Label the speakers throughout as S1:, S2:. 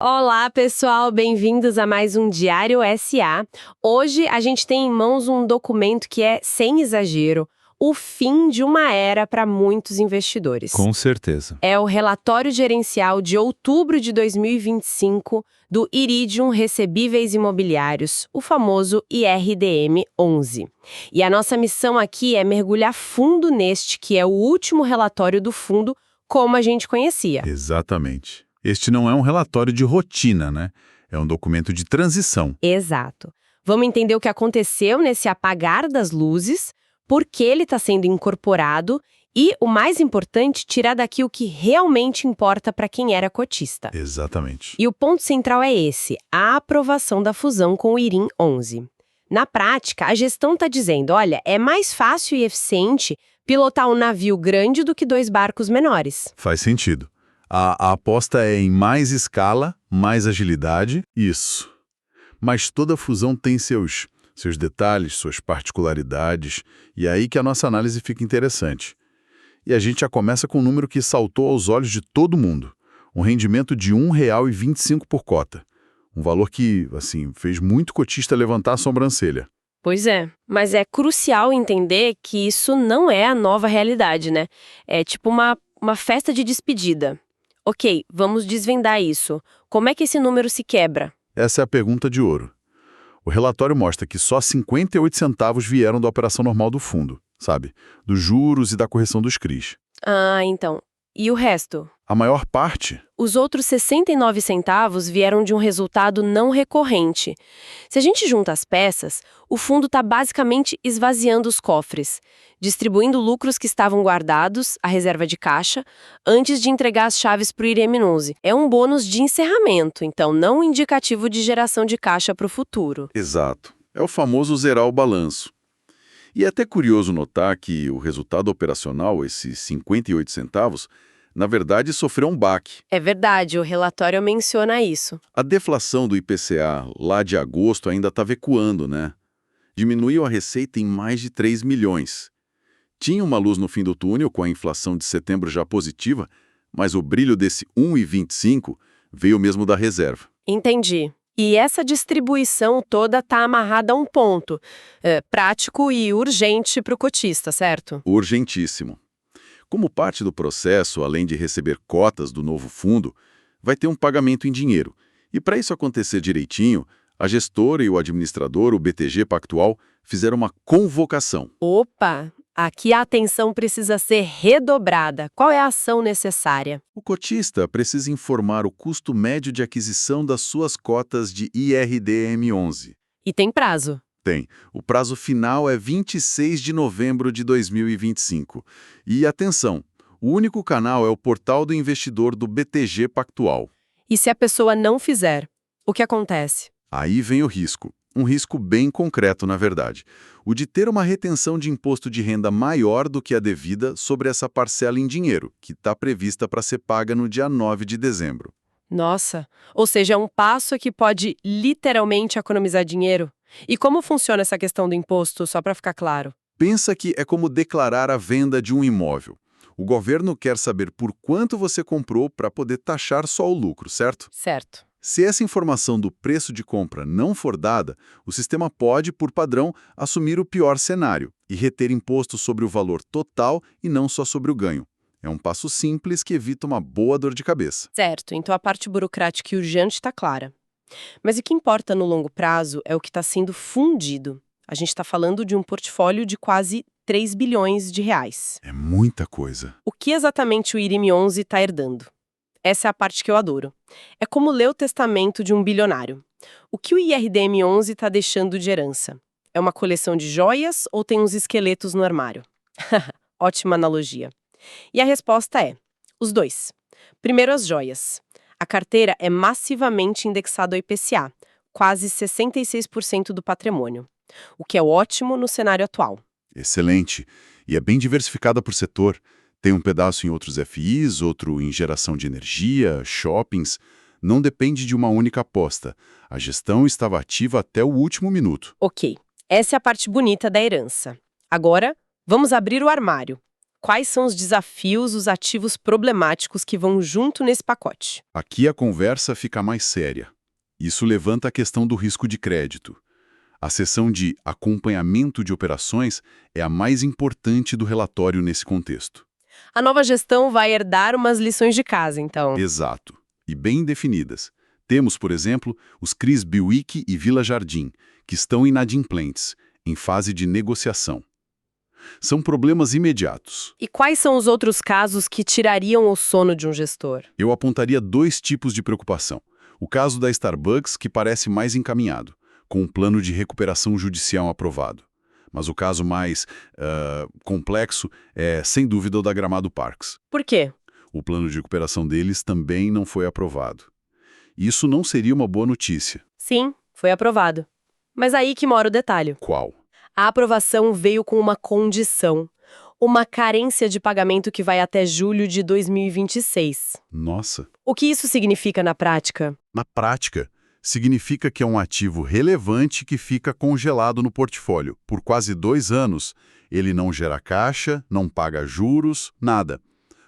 S1: Olá, pessoal, bem-vindos a mais um Diário SA. Hoje a gente tem em mãos um documento que é, sem exagero, o fim de uma era para muitos investidores.
S2: Com certeza.
S1: É o relatório gerencial de outubro de 2025 do Iridium Recebíveis Imobiliários, o famoso IRDM-11. E a nossa missão aqui é mergulhar fundo neste, que é o último relatório do fundo como a gente conhecia.
S2: Exatamente. Este não é um relatório de rotina, né? É um documento de transição.
S1: Exato. Vamos entender o que aconteceu nesse apagar das luzes, por que ele está sendo incorporado e, o mais importante, tirar daqui o que realmente importa para quem era cotista.
S2: Exatamente.
S1: E o ponto central é esse, a aprovação da fusão com o IRIM 11. Na prática, a gestão está dizendo, olha, é mais fácil e eficiente pilotar um navio grande do que 2 barcos menores.
S2: Faz sentido. A aposta é em mais escala, mais agilidade, isso. Mas toda fusão tem seus detalhes, suas particularidades, e é aí que a nossa análise fica interessante. E a gente já começa com um número que saltou aos olhos de todo mundo, um rendimento de R$ 1,25 por cota. Um valor que, assim, fez muito cotista levantar a sobrancelha.
S1: Pois é, mas é crucial entender que isso não é a nova realidade, né? É tipo uma festa de despedida. Ok, vamos desvendar isso. Como é que esse número se quebra?
S2: Essa é a pergunta de ouro. O relatório mostra que só 58 centavos vieram da operação normal do fundo, sabe? Dos juros e da correção dos CRIs.
S1: Ah, então. E o resto?
S2: A maior parte,
S1: Os outros 69 centavos vieram de um resultado não recorrente. Se a gente junta as peças, o fundo está basicamente esvaziando os cofres, distribuindo lucros que estavam guardados, a reserva de caixa, antes de entregar as chaves para o IRM11. É um bônus de encerramento, então não um indicativo de geração de caixa para o futuro.
S2: exato, é o famoso zerar o balanço. E é até curioso notar que o resultado operacional, esses 58 centavos, na verdade sofreu um baque.
S1: É verdade, o relatório menciona isso.
S2: A deflação do IPCA lá de agosto ainda estava ecoando, né? Diminuiu a receita em mais de 3 milhões. Tinha uma luz no fim do túnel com a inflação de setembro já positiva, mas o brilho desse 1,25 veio mesmo da reserva.
S1: Entendi. E essa distribuição toda está amarrada a um ponto, prático e urgente para o cotista, certo?
S2: Urgentíssimo. Como parte do processo, além de receber cotas do novo fundo, vai ter um pagamento em dinheiro. E para isso acontecer direitinho, a gestora e o administrador, o BTG Pactual, fizeram uma convocação.
S1: Opa! Aqui a atenção precisa ser redobrada. Qual é a ação necessária?
S2: O cotista precisa informar o custo médio de aquisição das suas cotas de IRDM11.
S1: E tem prazo.
S2: Tem. O prazo final é 26 de novembro de 2025. E atenção, o único canal é o portal do investidor do BTG Pactual.
S1: E se a pessoa não fizer, o que acontece?
S2: Aí vem o risco. Um risco bem concreto, na verdade. O de ter uma retenção de imposto de renda maior do que a devida sobre essa parcela em dinheiro, que está prevista para ser paga no dia 9 de dezembro.
S1: Nossa, ou seja, é um passo que pode literalmente economizar dinheiro? E como funciona essa questão do imposto, só para ficar claro?
S2: Pensa que é como declarar a venda de um imóvel. O governo quer saber por quanto você comprou para poder taxar só o lucro, certo?
S1: Certo.
S2: Se essa informação do preço de compra não for dada, o sistema pode, por padrão, assumir o pior cenário e reter imposto sobre o valor total e não só sobre o ganho. É um passo simples que evita uma boa dor de cabeça.
S1: Certo, então a parte burocrática e urgente está clara. Mas o que importa no longo prazo é o que está sendo fundido. A gente está falando de um portfólio de quase 3 bilhões de reais.
S2: É muita coisa.
S1: O que exatamente o IRIM11 está herdando? Essa é a parte que eu adoro. É como ler o testamento de um bilionário. O que o IRDM11 está deixando de herança? É uma coleção de joias ou tem uns esqueletos no armário? Ótima analogia. E a resposta é: os dois. Primeiro, as joias. A carteira é massivamente indexada ao IPCA, quase 66% do patrimônio, o que é ótimo no cenário atual.
S2: Excelente. E é bem diversificada por setor. Tem um pedaço em outros FIs, outro em geração de energia, shoppings. Não depende de uma única aposta. A gestão estava ativa até o último minuto.
S1: Ok, essa é a parte bonita da herança. Agora, vamos abrir o armário. Quais são os desafios, os ativos problemáticos que vão junto nesse pacote?
S2: Aqui a conversa fica mais séria. Isso levanta a questão do risco de crédito. A seção de acompanhamento de operações é a mais importante do relatório nesse contexto.
S1: A nova gestão vai herdar umas lições de casa, então.
S2: Exato. E bem definidas. Temos, por exemplo, os CRIs Biuíque e Vila Jardim, que estão inadimplentes, em fase de negociação. São problemas imediatos.
S1: E quais são os outros casos que tirariam o sono de um gestor?
S2: Eu apontaria 2 tipos de preocupação. O caso da Starbucks, que parece mais encaminhado, com um plano de recuperação judicial aprovado. Mas o caso mais complexo é, sem dúvida, o da Gramado Parks.
S1: Por quê?
S2: O plano de recuperação deles também não foi aprovado. Isso não seria uma boa notícia.
S1: Sim, foi aprovado. Mas aí que mora o detalhe.
S2: Qual?
S1: A aprovação veio com uma condição. Uma carência de pagamento que vai até julho de 2026.
S2: Nossa.
S1: O que isso significa na prática?
S2: Na prática, significa que é um ativo relevante que fica congelado no portfólio. Por quase 2 anos, ele não gera caixa, não paga juros, nada.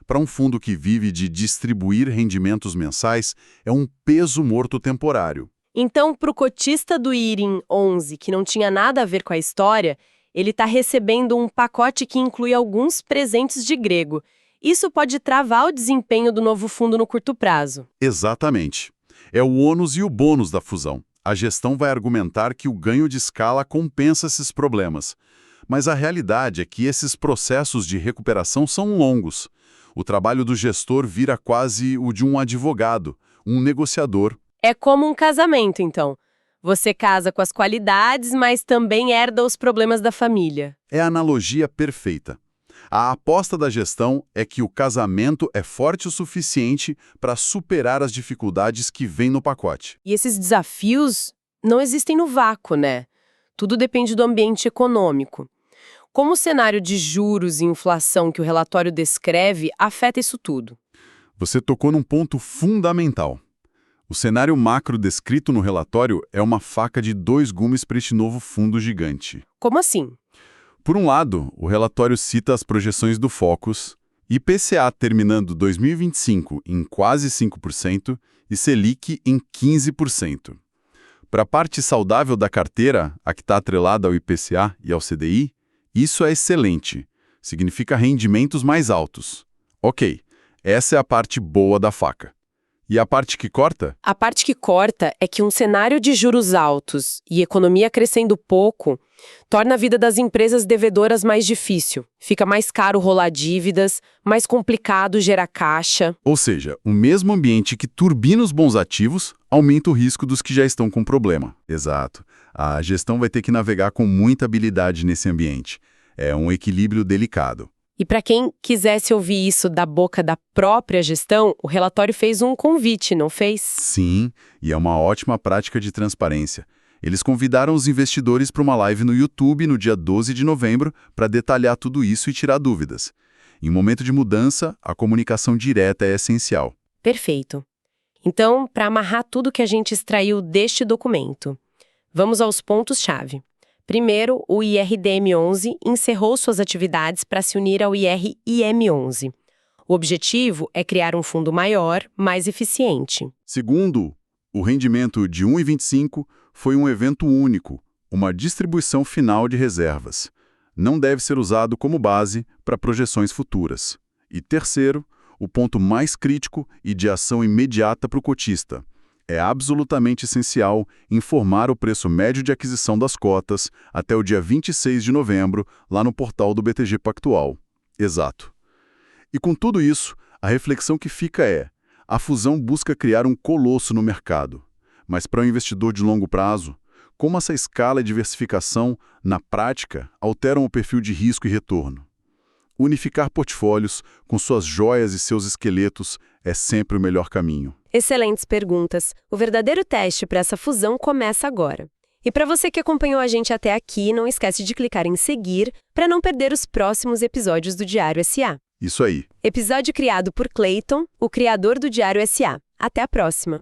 S2: Para um fundo que vive de distribuir rendimentos mensais, é um peso morto temporário.
S1: Então, para o cotista do IRIM 11, que não tinha nada a ver com a história, ele está recebendo um pacote que inclui alguns presentes de grego. Isso pode travar o desempenho do novo fundo no curto prazo.
S2: Exatamente. É o ônus e o bônus da fusão. A gestão vai argumentar que o ganho de escala compensa esses problemas. Mas a realidade é que esses processos de recuperação são longos. O trabalho do gestor vira quase o de um advogado, um negociador.
S1: É como um casamento, então. Você casa com as qualidades, mas também herda os problemas da família.
S2: É a analogia perfeita. A aposta da gestão é que o casamento é forte o suficiente para superar as dificuldades que vêm no pacote.
S1: E esses desafios não existem no vácuo, né? Tudo depende do ambiente econômico. Como o cenário de juros e inflação que o relatório descreve afeta isso tudo?
S2: Você tocou num ponto fundamental. O cenário macro descrito no relatório é uma faca de 2 gumes para este novo fundo gigante.
S1: Como assim?
S2: Por um lado, o relatório cita as projeções do Focus, IPCA terminando 2025 em quase 5% e Selic em 15%. Para a parte saudável da carteira, a que está atrelada ao IPCA e ao CDI, isso é excelente. Significa rendimentos mais altos. Ok, essa é a parte boa da faca. E a parte que corta?
S1: A parte que corta é que um cenário de juros altos e economia crescendo pouco torna a vida das empresas devedoras mais difícil. Fica mais caro rolar dívidas, mais complicado gerar caixa.
S2: Ou seja, o mesmo ambiente que turbina os bons ativos aumenta o risco dos que já estão com problema. Exato. A gestão vai ter que navegar com muita habilidade nesse ambiente. É um equilíbrio delicado.
S1: E para quem quisesse ouvir isso da boca da própria gestão, o relatório fez um convite, não fez?
S2: Sim, e é uma ótima prática de transparência. Eles convidaram os investidores para uma live no YouTube no dia 12 de novembro para detalhar tudo isso e tirar dúvidas. Em momento de mudança, a comunicação direta é essencial.
S1: Perfeito. Então, para amarrar tudo que a gente extraiu deste documento, vamos aos pontos-chave. Primeiro, o IRDM11 encerrou suas atividades para se unir ao IRIM11. O objetivo é criar um fundo maior, mais eficiente.
S2: Segundo, o rendimento de 1,25 foi um evento único, uma distribuição final de reservas. Não deve ser usado como base para projeções futuras. E terceiro, o ponto mais crítico e de ação imediata para o cotista. É absolutamente essencial informar o preço médio de aquisição das cotas até o dia 26 de novembro, lá no portal do BTG Pactual. Exato. E com tudo isso, a reflexão que fica é: a fusão busca criar um colosso no mercado. Mas para um investidor de longo prazo, como essa escala e diversificação, na prática, alteram o perfil de risco e retorno? Unificar portfólios com suas joias e seus esqueletos é sempre o melhor caminho.
S1: Excelentes perguntas. O verdadeiro teste para essa fusão começa agora. E para você que acompanhou a gente até aqui, não esquece de clicar em seguir para não perder os próximos episódios do Diário SA.
S2: Isso aí.
S1: Episódio criado por Clayton, o criador do Diário SA. Até a próxima!